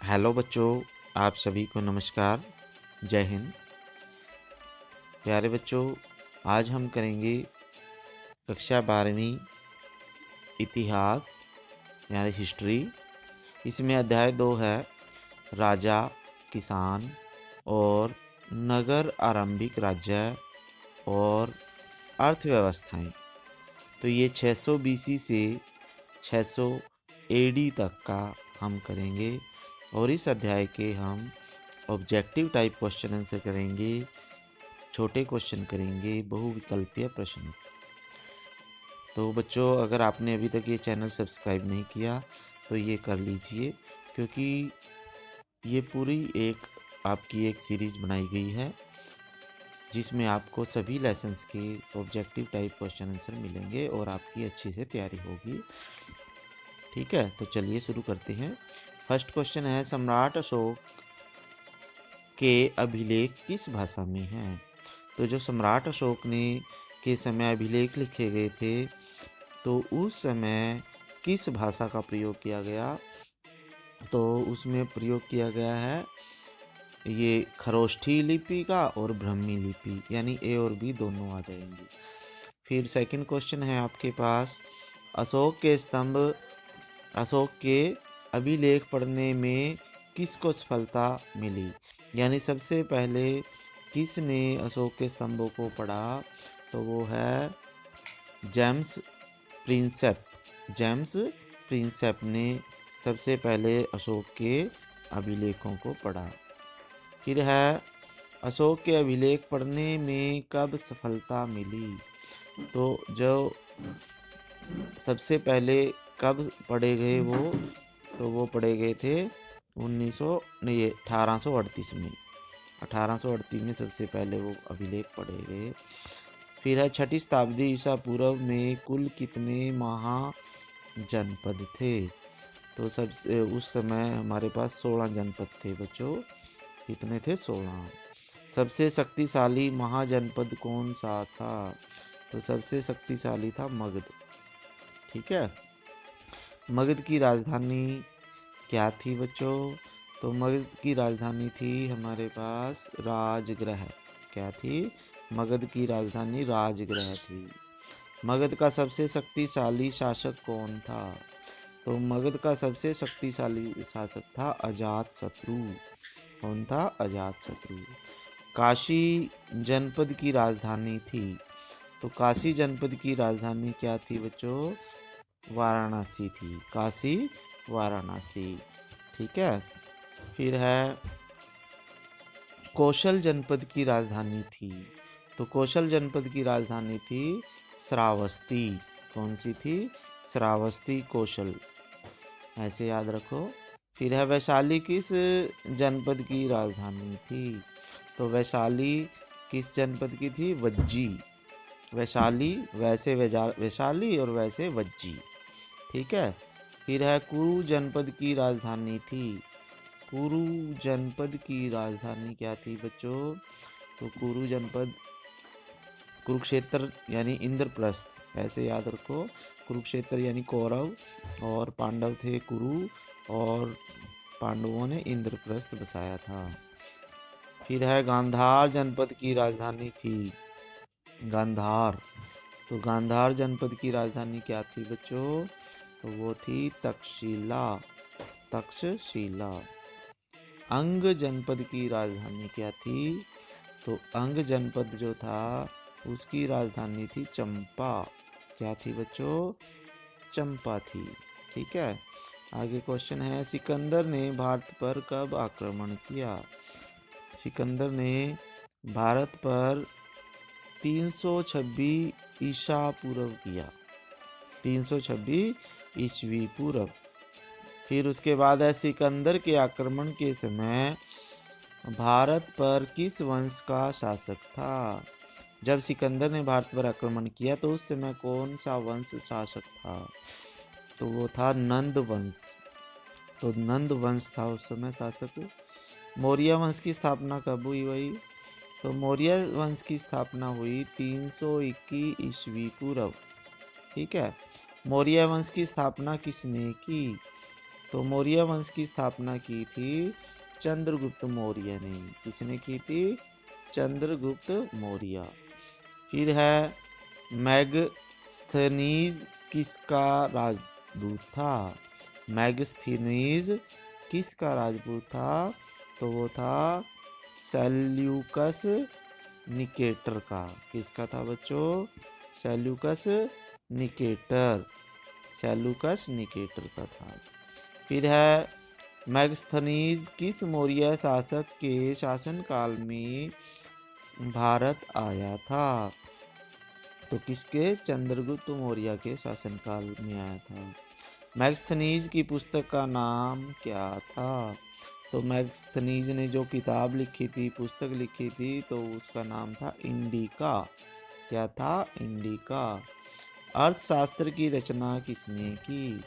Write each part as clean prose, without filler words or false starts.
Hello बच्चों, आप सभी को नमस्कार। जय हिंद। प्यारे बच्चों, आज हम करेंगे कक्षा 12वीं इतिहास यानी हिस्ट्री। इसमें अध्याय 2 है राजा, किसान और नगर आरंभिक राज्य और अर्थव्यवस्थाएं। तो ये 600 बीसी से 600 एडी तक का हम करेंगे और इस अध्याय के हम ऑब्जेक्टिव टाइप क्वेश्चन आंसर करेंगे, छोटे क्वेश्चन करेंगे, बहुविकल्पीय प्रश्न। तो बच्चों, अगर आपने अभी तक ये चैनल सब्सक्राइब नहीं किया तो ये कर लीजिए, क्योंकि ये पूरी आपकी एक सीरीज़ बनाई गई है जिसमें आपको सभी लेसन्स के ऑब्जेक्टिव टाइप क्वेश्चन आंसर मिलेंगे और आपकी अच्छी से तैयारी होगी। ठीक है, तो चलिए शुरू करते हैं। फर्स्ट क्वेश्चन है, सम्राट अशोक के अभिलेख किस भाषा में हैं? तो जो सम्राट अशोक ने के समय अभिलेख लिखे गए थे, तो उस समय किस भाषा का प्रयोग किया गया? तो उसमें प्रयोग किया गया है ये खरोष्ठी लिपि का और ब्रह्मी लिपि, यानी ए और बी दोनों आ जाएंगी। फिर सेकंड क्वेश्चन है आपके पास, अशोक के अभिलेख पढ़ने में किसको सफलता मिली? यानी सबसे पहले किसने अशोक के स्तंभों को पढ़ा? तो वो है जेम्स प्रिंसेप। जेम्स प्रिंसेप ने सबसे पहले अशोक के अभिलेखों को पढ़ा। फिर है, अशोक के अभिलेख पढ़ने में कब सफलता मिली? तो जो सबसे पहले कब पढ़े गए तो वो पढ़े गए थे 1838 में। 1838 में सबसे पहले वो अभिलेख पढ़े गए। फिर है, 6ठी शताब्दी ईसा पूर्व में कुल कितने महाजनपद थे? तो सबसे उस समय हमारे पास 16 जनपद थे बच्चों। कितने थे? 16। सबसे शक्तिशाली महाजनपद कौन सा था? तो सबसे शक्तिशाली था मगध। ठीक है, मगध की राजधानी क्या थी बच्चों? तो मगध की राजधानी थी हमारे पास राजगृह। क्या थी? मगध की राजधानी राजगृह थी। मगध का सबसे शक्तिशाली शासक कौन था? तो मगध का सबसे शक्तिशाली शासक था अजातशत्रु। कौन था? अजातशत्रु। काशी जनपद की राजधानी थी, तो काशी जनपद की राजधानी क्या थी बच्चों? वाराणसी थी। काशी वाराणसी। ठीक है, फिर है, कौशल जनपद की राजधानी थी, तो कौशल जनपद की राजधानी थी श्रावस्ती। कौन सी थी? श्रावस्ती कौशल, ऐसे याद रखो। फिर है, वैशाली किस जनपद की राजधानी थी? तो वैशाली किस जनपद की थी? वज्जी। वैशाली, वैशाली और वैसे वज्जी। ठीक है, फिर है, कुरु जनपद की राजधानी थी। कुरु जनपद की राजधानी क्या थी बच्चों? तो कुरु जनपद कुरुक्षेत्र यानी इंद्रप्रस्थ, ऐसे याद रखो। कुरुक्षेत्र यानी कौरव और पांडव थे कुरु, और पांडवों ने इंद्रप्रस्थ बसाया था। फिर है, गांधार जनपद की राजधानी थी। गांधार, तो गांधार जनपद की राजधानी क्या थी बच्चों? तो वो थी तक्षशिला। तक्षशिला। अंग जनपद की राजधानी क्या थी? तो अंग जनपद जो था उसकी राजधानी थी चंपा। क्या थी बच्चों? चंपा थी। ठीक है, आगे क्वेश्चन है, सिकंदर ने भारत पर कब आक्रमण किया? सिकंदर ने भारत पर 326 ईसा पूर्व किया। 326 ईस्वी पूर्व। फिर उसके बाद है, सिकंदर के आक्रमण के समय भारत पर किस वंश का शासक था? जब सिकंदर ने भारत पर आक्रमण किया तो उस समय कौन सा वंश शासक था? तो वो था नंद वंश। तो नंद वंश था उस समय शासक। मौर्य वंश की स्थापना कब हुई भाई? तो मौर्य वंश की स्थापना हुई 321 ईस्वी पूर्व। ठीक है, मौर्य वंश की स्थापना किसने की? तो मौर्य वंश की स्थापना की थी चंद्रगुप्त मौर्य ने। किसने की थी? चंद्रगुप्त मौर्य। फिर है मैगस्थनीज किसका राजदूत था? मैगस्थनीज किसका राजदूत था? तो वो था सेल्यूकस निकेटर का। किसका था बच्चों? Seleucus Nicator. सेल्यूकस निकेटर का था। फिर है मैगस्थनीज किस मौर्य शासक के शासनकाल में भारत आया था? तो किसके? चंद्रगुप्त मौर्य के शासनकाल में आया था। मैगस्थनीज की पुस्तक का नाम क्या था? तो मैगस्थनीज ने जो किताब लिखी थी, पुस्तक लिखी थी, तो उसका नाम था इंडिका। क्या था? इंडिका। अर्थशास्त्र की रचना किसने की?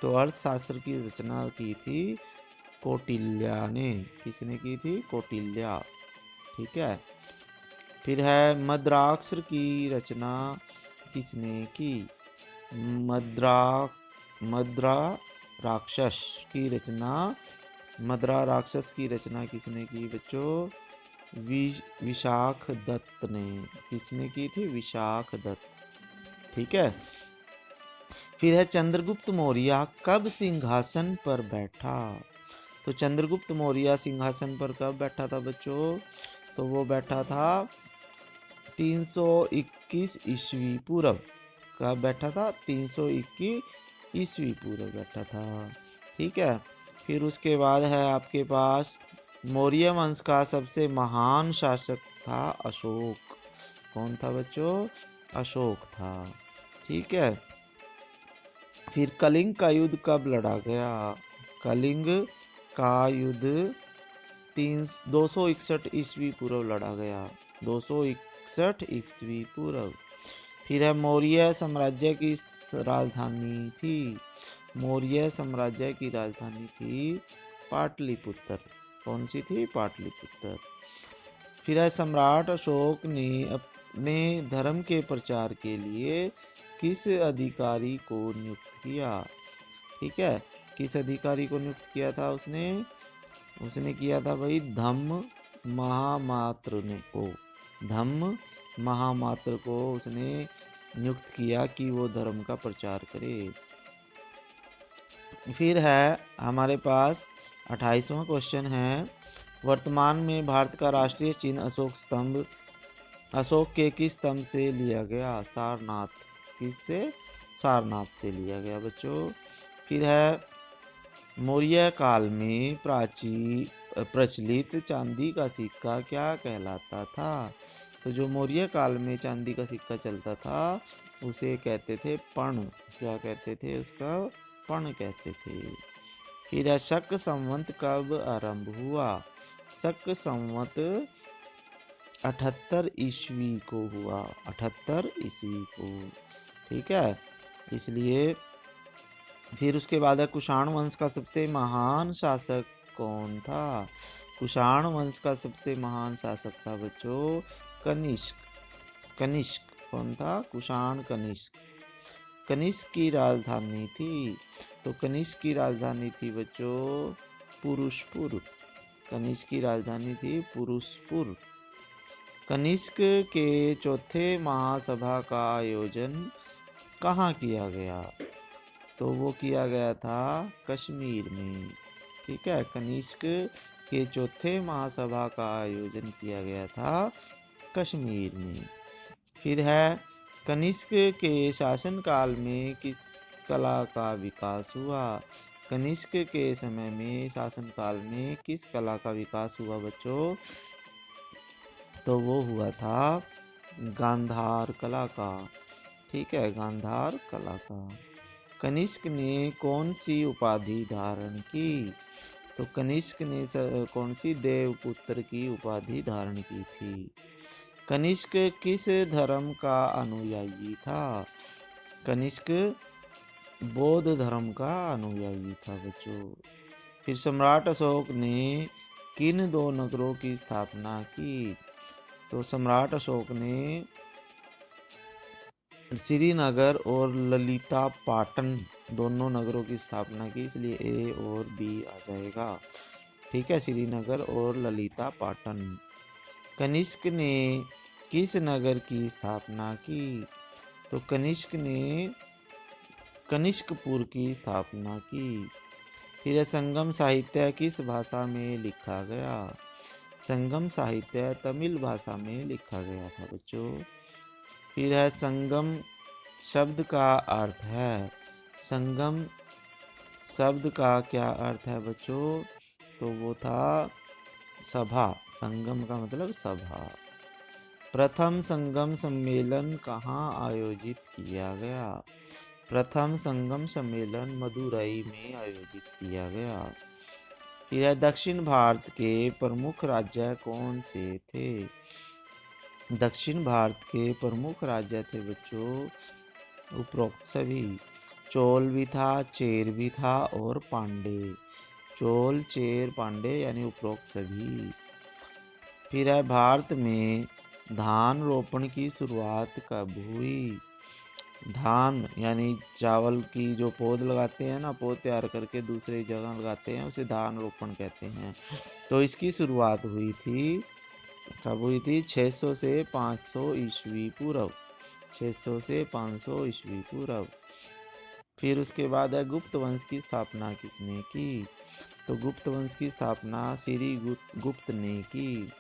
तो अर्थशास्त्र की रचना की थी कौटिल्य ने। किसने की थी? कौटिल्य। ठीक है। फिर है मद्राक्षर की रचना किसने की? मद्रा मद्रा राक्षस की रचना मद्रा राक्षस की रचना किसने की बच्चों? विशाख दत्त ने। किसने की थी? विशाख दत्त। ठीक है। फिर है चंद्रगुप्त मौर्य कब सिंहासन पर बैठा? तो चंद्रगुप्त मौर्य सिंहासन पर कब बैठा था बच्चों? तो वो बैठा था 321 ईस्वी पूर्व। कब बैठा था? 321 ईस्वी पूर्व बैठा था। ठीक है। फिर उसके बाद है आपके पास मौर्य वंश का सबसे महान शासक था अशोक। कौन था बच्चों? अशोक था। ठीक है। फिर कलिंग का युद्ध कब लड़ा गया? कलिंग का युद्ध 261 ईस्वी पूर्व लड़ा गया। 261 ईस्वी पूर्व। फिर है मौर्य साम्राज्य की राजधानी थी। मौर्य साम्राज्य की राजधानी थी पाटलिपुत्र। कौन सी थी? पाटलिपुत्र। फिर है सम्राट अशोक ने अपने धर्म के प्रचार के लिए किस अधिकारी को नियुक्त किया? ठीक है। किस अधिकारी को नियुक्त किया था उसने? उसने किया था भाई धम्म महामात्र ने को। धम्म महामात्र को उसने नियुक्त किया कि वो धर्म का प्रचार करे। फिर है हमारे पास 28वां क्वेश्चन है वर्तमान में भारत का राष्ट्रीय चिन्ह अशोक स्तंभ अशोक के किस स्तंभ से लिया गया? सारनाथ। किससे? सारनाथ से लिया गया बच्चों। फिर है मौर्य काल में प्रचलित चांदी का सिक्का क्या कहलाता था? तो जो मौर्य काल में चांदी का सिक्का चलता था उसे कहते थे पण। क्या कहते थे उसका? पण कहते थे। फिर है शक संवत कब आरंभ हुआ? शक संवत 78 ईस्वी को हुआ। 78 ईस्वी को। ठीक है। इसलिए फिर उसके बाद है कुषाण वंश का सबसे महान शासक कौन था? कुषाण वंश का सबसे महान शासक था बच्चों कनिष्क। कनिष्क कौन था? कुषाण कनिष्क। कनिष्क की राजधानी थी। तो कनिष्क की राजधानी थी बच्चों पुरुषपुर। कनिष्क की राजधानी थी पुरुषपुर। कनिष्क के चौथे महासभा का आयोजन कहाँ किया गया? तो वो किया गया था कश्मीर में। ठीक है। कनिष्क के चौथे महासभा का आयोजन किया गया था कश्मीर में। फिर है कनिष्क के शासनकाल में किस कला का विकास हुआ? कनिष्क के समय में शासनकाल में किस कला का विकास हुआ बच्चों? तो वो हुआ था गांधार कला का। ठीक है। गांधार कला का। कनिष्क ने कौन सी उपाधि धारण की? तो कनिष्क ने कौन सी देवपुत्र की उपाधि धारण की थी? कनिष्क किस धर्म का अनुयायी था? कनिष्क बौद्ध धर्म का अनुयायी था बच्चों। फिर सम्राट अशोक ने किन दो नगरों की स्थापना की? तो सम्राट अशोक ने श्रीनगर और ललिता पाटन दोनों नगरों की स्थापना की, इसलिए ए और बी आ जाएगा। ठीक है, श्रीनगर और ललिता पाटन। कनिष्क ने किस नगर की स्थापना की? तो कनिष्क ने कनिष्कपुर की स्थापना की। फिर है संगम साहित्य किस भाषा में लिखा गया? संगम साहित्य तमिल भाषा में लिखा गया था बच्चों। फिर है संगम शब्द का अर्थ है। संगम शब्द का क्या अर्थ है बच्चों? तो वो था सभा। संगम का मतलब सभा। प्रथम संगम सम्मेलन कहाँ आयोजित किया गया? प्रथम संगम सम्मेलन मदुरई में आयोजित किया गया। फिर है दक्षिण भारत के प्रमुख राज्य कौन से थे? दक्षिण भारत के प्रमुख राज्य थे बच्चों उपरोक्त सभी। चोल भी था, चेर भी था और पांडे। चोल, चेर, पांडे यानी उपरोक्त सभी। फिर है भारत में धान रोपण की शुरुआत कब हुई? धान यानी चावल की जो पौध लगाते हैं ना, पौध तैयार करके दूसरी जगह लगाते हैं, उसे धान रोपण कहते हैं। तो इसकी शुरुआत हुई थी, कब हुई थी? 600 से 500 ईस्वी पूर्व। 600 से 500 ईस्वी पूर्व। फिर उसके बाद है गुप्त वंश की स्थापना किसने की? तो गुप्त वंश की स्थापना श्री गुप्त ने की।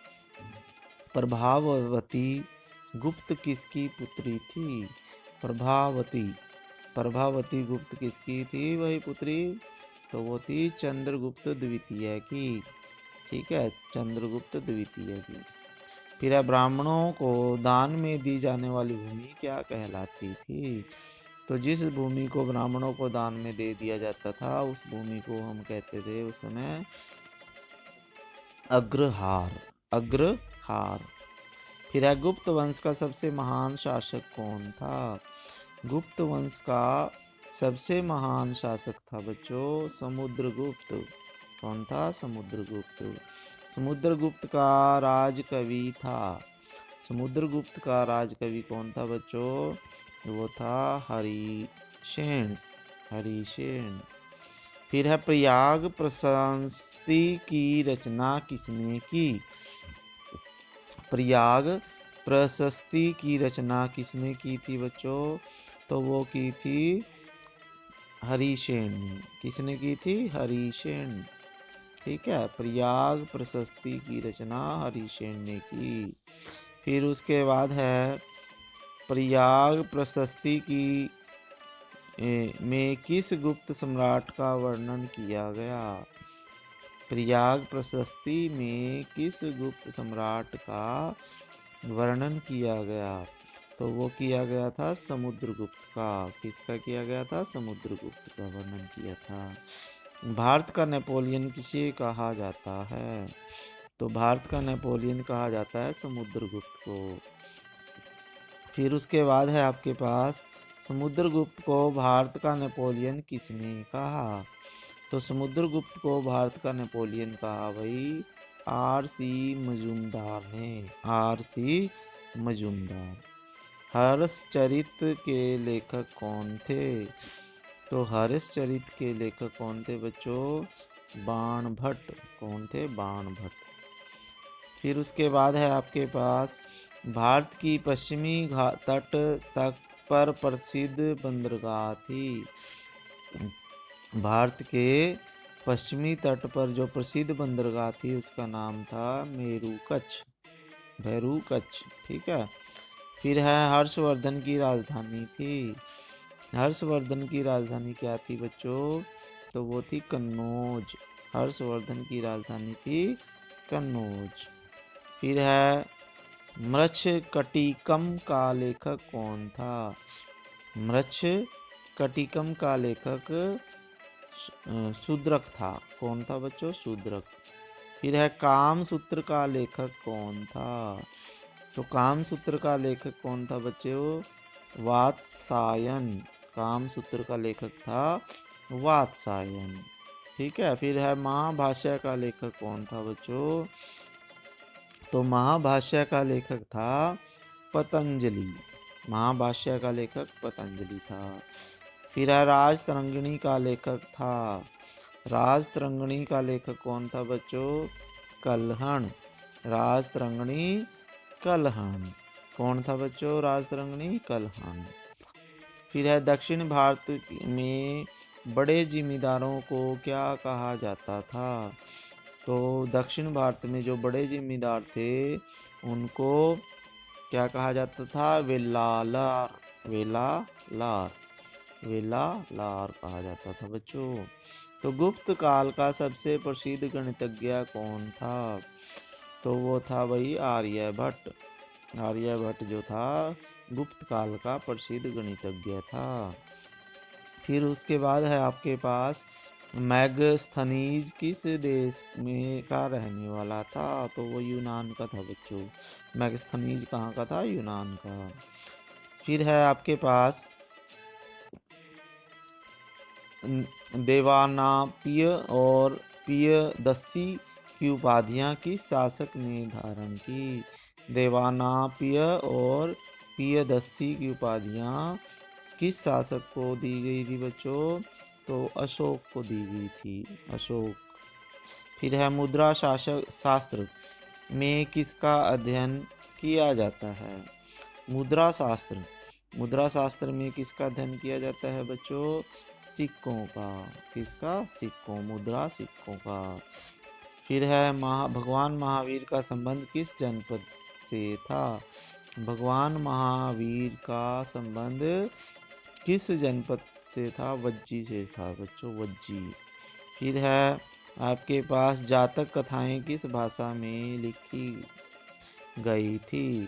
प्रभावती गुप्त किसकी पुत्री थी? प्रभावती। प्रभावती गुप्त किसकी थी वही पुत्री? तो वो थी चंद्रगुप्त द्वितीय की। ठीक है, चंद्रगुप्त द्वितीय की। फिर है ब्राह्मणों को दान में दी जाने वाली भूमि क्या कहलाती थी? तो जिस भूमि को ब्राह्मणों को दान में दे दिया जाता था, उस भूमि को हम कहते थे उस समय अग्रहार। अग्रहार। फिर है गुप्त वंश का सबसे महान शासक कौन था? गुप्त वंश का सबसे महान शासक था बच्चों समुद्रगुप्त। कौन था? समुद्रगुप्त। समुद्रगुप्त का राजकवि था। समुद्रगुप्त का राजकवि कौन था बच्चों? वो था हरिसेन। हरिसेन। फिर है प्रयाग प्रशस्ति की रचना किसने की? प्रयाग प्रशस्ति की रचना किसने की थी बच्चों? तो वो की थी हरिसेन ने। किसने की थी? हरिसेन। ठीक है, प्रयाग प्रशस्ति की रचना हरिसेन ने की। फिर उसके बाद है प्रयाग प्रशस्ति की में किस गुप्त सम्राट का वर्णन किया गया? प्रयाग प्रशस्ति में किस गुप्त सम्राट का वर्णन किया गया? तो वो किया गया था समुद्रगुप्त का। किसका किया गया था? समुद्रगुप्त का वर्णन किया था। भारत का नेपोलियन किसे कहा जाता है? तो भारत का नेपोलियन कहा जाता है समुद्रगुप्त को। फिर उसके बाद है आपके पास समुद्रगुप्त को भारत का नेपोलियन किसने कहा? तो समुद्रगुप्त को भारत का नेपोलियन कहा भाई आर.सी. मजूमदार ने। आर.सी. मजूमदार। हर्षचरित के लेखक कौन थे? तो हर्षचरित के लेखक कौन थे बच्चों? बाणभट्ट। कौन थे? बाणभट्ट। फिर उसके बाद है आपके पास भारत की पश्चिमी तट तक पर प्रसिद्ध बंदरगाह थी। भारत के पश्चिमी तट पर जो प्रसिद्ध बंदरगाह थी उसका नाम था मेरुकच्छ। भैरूकच्छ। ठीक है। फिर है हर्षवर्धन की राजधानी थी। हर्षवर्धन की राजधानी क्या थी बच्चों? तो वो थी कन्नौज। हर्षवर्धन की राजधानी थी कन्नौज। फिर है मृच्छकटिकम का लेखक कौन था? मृच्छकटिकम का लेखक शूद्रक था। कौन था बच्चों? शूद्रक। फिर है कामसूत्र का लेखक कौन था? तो कामसूत्र का लेखक कौन था बच्चों? वात्सायन। कामसूत्र का लेखक था वात्सायन। ठीक है। फिर है महाभाष्य का लेखक कौन था बच्चों? तो महाभाष्य का लेखक था पतंजलि। महाभाष्य का लेखक पतंजलि था। फिर है राजतरंगिणी का लेखक था। राजतरंगिणी का लेखक कौन था बच्चों? कल्हण। राजतरंगिणी कल्हण। कौन था बच्चों राजतरंगिणी? कल्हण। फिर है दक्षिण भारत में बड़े जिम्मेदारों को क्या कहा जाता था? तो दक्षिण भारत में जो बड़े जिम्मेदार थे उनको क्या कहा जाता था? वेलालार। वेलालार। वेलालार कहा जाता था बच्चों। तो गुप्त काल का सबसे प्रसिद्ध गणितज्ञ कौन था? तो वो था भाई आर्यभट्ट। आर्यभट्ट जो था गुप्त काल का प्रसिद्ध गणितज्ञ था। फिर उसके बाद है आपके पास मैगस्थनीज किस देश में का रहने वाला था? तो वो यूनान का था बच्चों। मैगस्थनीज कहाँ का था? यूनान का। फिर है आपके पास देवानापिय और पियदस्सी की उपाधियां किस शासक ने धारण की? देवानापिय और पियदस्सी की उपाधियां किस शासक को दी गई थी बच्चों? तो अशोक को दी गई थी। अशोक। फिर है मुद्रा शास्त्र में किसका अध्ययन किया जाता है? मुद्रा शास्त्र। मुद्रा शास्त्र में किसका अध्ययन किया जाता है बच्चों? सिक्कों का। किसका? सिक्कों। मुद्रा सिक्कों का। फिर है भगवान महावीर का संबंध किस जनपद से था? भगवान महावीर का संबंध किस जनपद से था? वज्जी से था बच्चों। वज्जी। फिर है आपके पास जातक कथाएं किस भाषा में लिखी गई थी?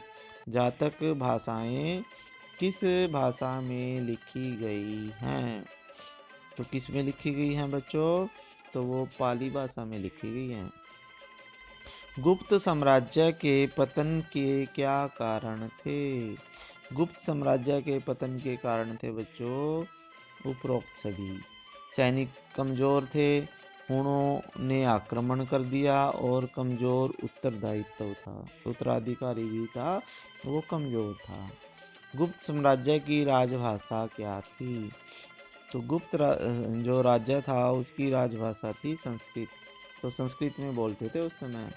जातक भाषाएं किस भाषा में लिखी गई हैं? तो किस में लिखी गई हैं बच्चों? तो वो पाली भाषा में लिखी गई हैं। गुप्त साम्राज्य के पतन के क्या कारण थे? गुप्त साम्राज्य के पतन के कारण थे बच्चों उपरोक्त सभी। सैनिक कमजोर थे, हुणों ने आक्रमण कर दिया और कमजोर उत्तरदायित्व था। उत्तराधिकारी भी था, वो कमजोर था। गुप्त साम्राज्य की राजभाषा क्या थी? तो गुप्त जो राज्य था उसकी राजभाषा थी संस्कृत। तो संस्कृत में बोलते थे उस समय।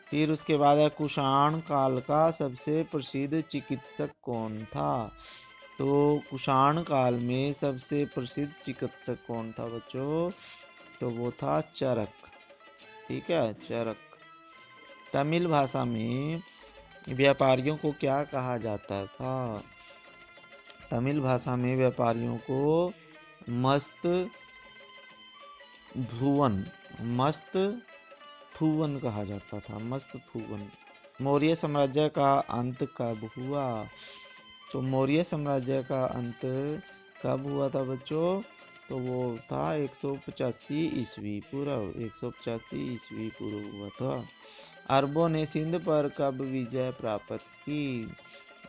फिर उसके बाद है कुषाण काल का सबसे प्रसिद्ध चिकित्सक कौन था? तो कुषाण काल में सबसे प्रसिद्ध चिकित्सक कौन था बच्चों? तो वो था चरक। ठीक है, चरक। तमिल भाषा में व्यापारियों को क्या कहा जाता था? तमिल भाषा में व्यापारियों को मस्त धुवन, मस्त थुवन कहा जाता था। मस्त थुवन। मौर्य साम्राज्य का अंत कब हुआ? तो मौर्य साम्राज्य का अंत कब हुआ था बच्चों? तो वो था 185 ईस्वी पूर्व। 185 ईस्वी पूर्व हुआ था। अरबों ने सिंध पर कब विजय प्राप्त की?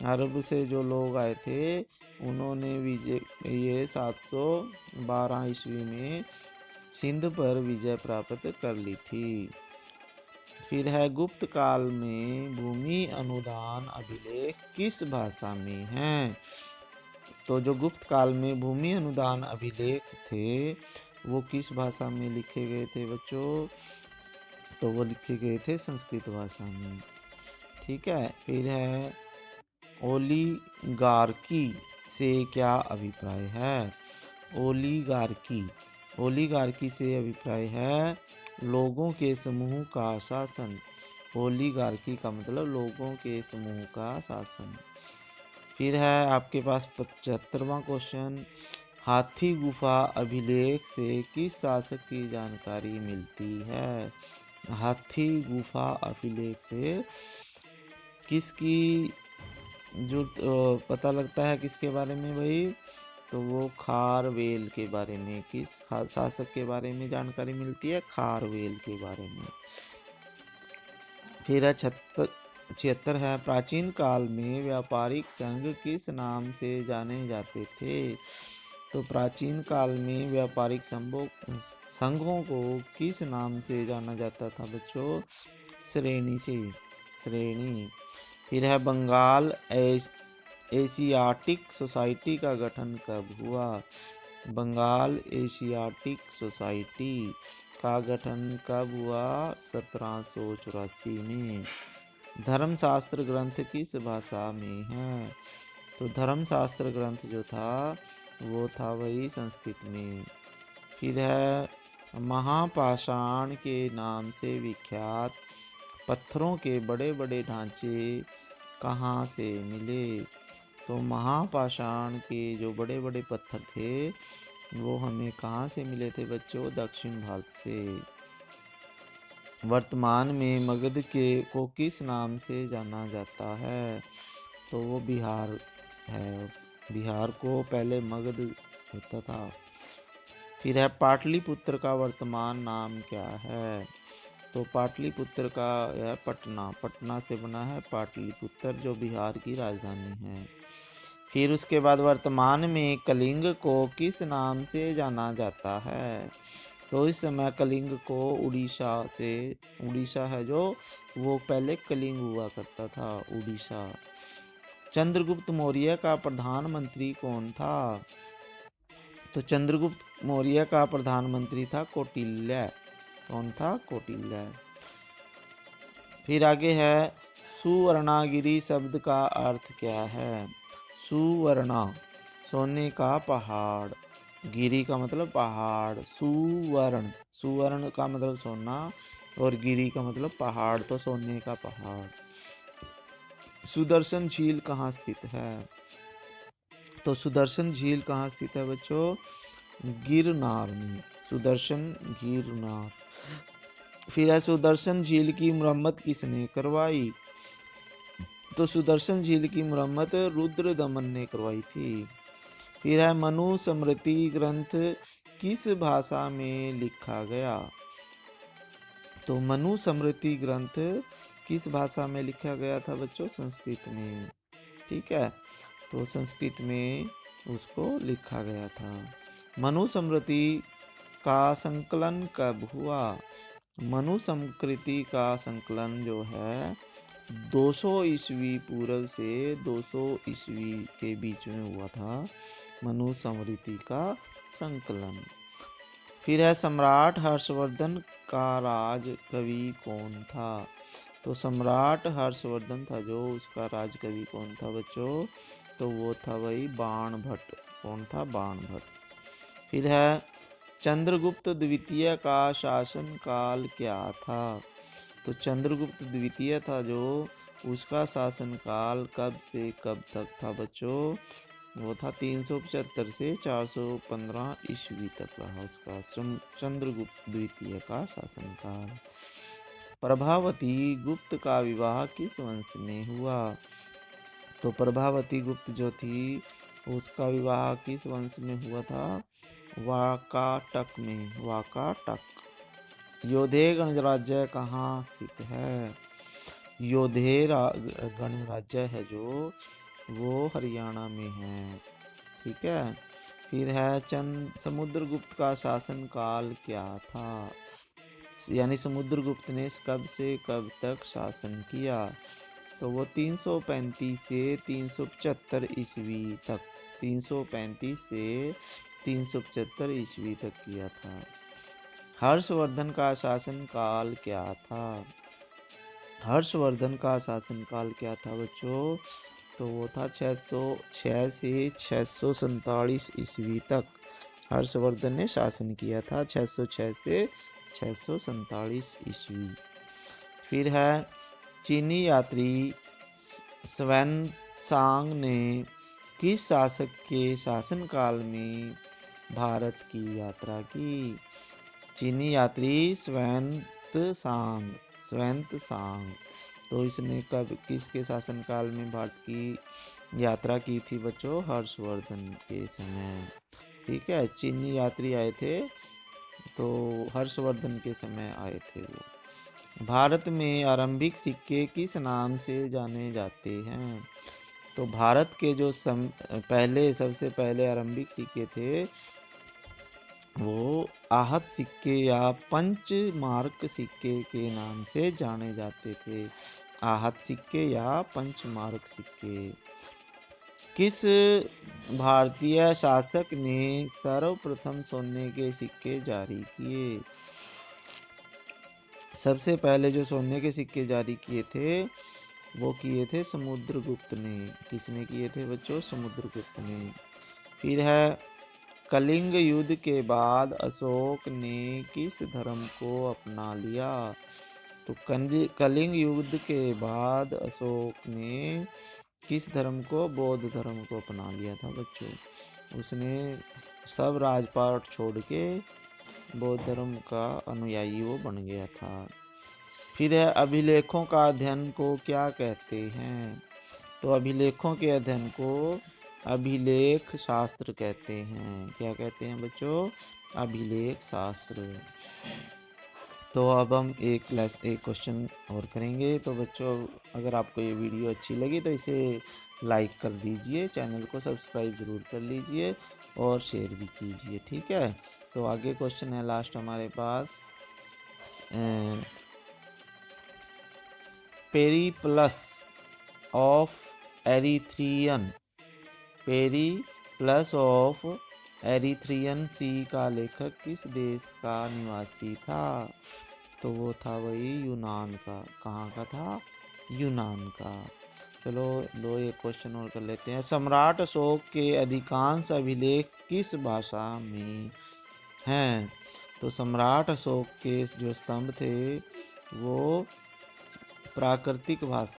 अरब से जो लोग आए थे उन्होंने विजय ये 712 ईस्वी में सिंध पर विजय प्राप्त कर ली थी। फिर है गुप्त काल में भूमि अनुदान अभिलेख किस भाषा में है? तो जो गुप्त काल में भूमि अनुदान अभिलेख थे वो किस भाषा में लिखे गए थे बच्चों? तो वो लिखे गए थे संस्कृत भाषा में। ठीक है। फिर है ओलिगार्की से क्या अभिप्राय है? ओलिगार्की। ओलिगार्की से अभिप्राय है लोगों के समूह का शासन। ओलिगार्की का मतलब लोगों के समूह का शासन। फिर है आपके पास 75वां क्वेश्चन, हाथी गुफा अभिलेख से किस शासक की जानकारी मिलती है? हाथी गुफा अभिलेख से किसकी जो पता लगता है किसके बारे में भाई? तो वो खारवेल के बारे में। किस शासक के बारे में जानकारी मिलती है? खारवेल के बारे में। फिर है 76 है, प्राचीन काल में व्यापारिक संघ किस नाम से जाने जाते थे? तो प्राचीन काल में व्यापारिक संघों को किस नाम से जाना जाता था बच्चों? श्रेणी से। श्रेणी। फिर है बंगाल एशियाटिक सोसाइटी का गठन कब हुआ? बंगाल एशियाटिक सोसाइटी का गठन कब हुआ? 1784 में। धर्मशास्त्र ग्रंथ किस भाषा में है? तो धर्मशास्त्र ग्रंथ जो था वो था वही संस्कृत में। फिर है महापाषाण के नाम से विख्यात पत्थरों के बड़े बड़े ढांचे कहाँ से मिले? तो महापाषाण के जो बड़े बड़े पत्थर थे वो हमें कहाँ से मिले थे बच्चों? दक्षिण भारत से। वर्तमान में मगध को किस नाम से जाना जाता है? तो वो बिहार है। बिहार को पहले मगध होता था। फिर है पाटलिपुत्र का वर्तमान नाम क्या है? तो पाटलिपुत्र का यह पटना से बना है पाटलिपुत्र, जो बिहार की राजधानी है। फिर उसके बाद वर्तमान में कलिंग को किस नाम से जाना जाता है? तो इस समय कलिंग को उड़ीसा है जो, वो पहले कलिंग हुआ करता था, उड़ीसा। चंद्रगुप्त मौर्य का प्रधानमंत्री कौन था? तो चंद्रगुप्त मौर्य का प्रधानमंत्री था कौटिल्य। कौन था? कौटिल्य। फिर आगे है सुवर्णागिरी शब्द का अर्थ क्या है? सुवर्णा सोने का पहाड़, गिरी का मतलब पहाड़, सुवर्ण का मतलब सोना और गिरी का मतलब पहाड़, तो सोने का पहाड़। सुदर्शन झील कहाँ स्थित है? तो सुदर्शन झील कहाँ स्थित है बच्चों? गिरनार में। सुदर्शन गिरनार। फिर है सुदर्शन झील की मुरम्मत किसने करवाई? तो सुदर्शन झील की मुरम्मत रुद्रदमन ने करवाई थी। फिर है मनुस्मृति ग्रंथ किस भाषा में लिखा गया? तो मनुस्मृति ग्रंथ किस भाषा में लिखा गया था बच्चों? संस्कृत में। ठीक है, तो संस्कृत में उसको लिखा गया था। मनुस्मृति का संकलन कब हुआ? मनुस्मृति का संकलन जो है 200 ईस्वी पूर्व से 200 ईस्वी के बीच में हुआ था मनुस्मृति का संकलन। फिर है सम्राट हर्षवर्धन का राज कवि कौन था? तो सम्राट हर्षवर्धन था जो, उसका राज कवि कौन था बच्चों? तो वो था वही बाणभट्ट। कौन था? बाणभट्ट। फिर है चंद्रगुप्त द्वितीय का शासन काल क्या था? तो चंद्रगुप्त द्वितीय था जो, उसका शासन काल कब से कब तक था बच्चों? वो था 375 से 415 ईस्वी तक रहा उसका चंद्रगुप्त द्वितीय का शासन काल। प्रभावती गुप्त का विवाह किस वंश में हुआ? तो प्रभावती गुप्त जो थी उसका विवाह किस वंश में हुआ था? वाकाटक में। वाकाटक। योधे गणराज्य कहाँ स्थित है? योधे गणराज्य है जो, वो हरियाणा में है। ठीक है। फिर है समुद्रगुप्त का शासन काल क्या था? यानी समुद्रगुप्त ने कब से कब तक शासन किया? तो वो 335 से 375 ईस्वी तक, 335 से 375 ईस्वी तक किया था। हर्षवर्धन का शासन काल क्या था? हर्षवर्धन का शासन काल क्या था बच्चों? तो वो था 606 से 647 ईस्वी तक हर्षवर्धन ने शासन किया था, 606 से 647 ईस्वी। फिर है चीनी यात्री स्वान ने किस शासक के शासनकाल में भारत की यात्रा की? चीनी यात्री स्वान सांग। तो इसने कब, किसके शासनकाल में भारत की यात्रा की थी बच्चों? हर्षवर्धन के समय। ठीक है, चीनी यात्री आए थे तो हर्षवर्धन के समय आए थे वो। भारत में आरंभिक सिक्के किस नाम से जाने जाते हैं? तो भारत के जो सबसे पहले आरंभिक सिक्के थे वो आहत सिक्के या पंचमार्क सिक्के के नाम से जाने जाते थे। आहत सिक्के या पंचमार्क सिक्के। किस भारतीय शासक ने सर्वप्रथम सोने के सिक्के जारी किए? सबसे पहले जो सोने के सिक्के जारी किए थे वो किए थे समुद्रगुप्त ने। किसने किए थे बच्चों? समुद्रगुप्त ने। फिर है, कलिंग युद्ध के बाद अशोक ने किस धर्म को अपना लिया? तो कलिंग युद्ध के बाद अशोक ने किस धर्म को? बौद्ध धर्म को अपना लिया था बच्चों। उसने सब राजपाट छोड़ के बौद्ध धर्म का अनुयायी वो बन गया था। फिर है, अभिलेखों का अध्ययन को क्या कहते हैं? तो अभिलेखों के अध्ययन को अभिलेख शास्त्र कहते हैं। क्या कहते हैं बच्चों? अभिलेख शास्त्र। तो अब हम एक क्वेश्चन और करेंगे। तो बच्चों, अगर आपको ये वीडियो अच्छी लगी तो इसे लाइक कर दीजिए, चैनल को सब्सक्राइब ज़रूर कर लीजिए और शेयर भी कीजिए, ठीक है। तो आगे क्वेश्चन है लास्ट हमारे पास, Periplus of Erythraean, Periplus of Erythraean sea का लेखक किस देश का निवासी था? तो वो था वही यूनान का। कहाँ का था? यूनान का। चलो दो एक क्वेश्चन और कर लेते हैं। सम्राट अशोक के अधिकांश अभिलेख किस भाषा में हैं? तो सम्राट अशोक के जो स्तंभ थे वो प्राकृतिक भाषा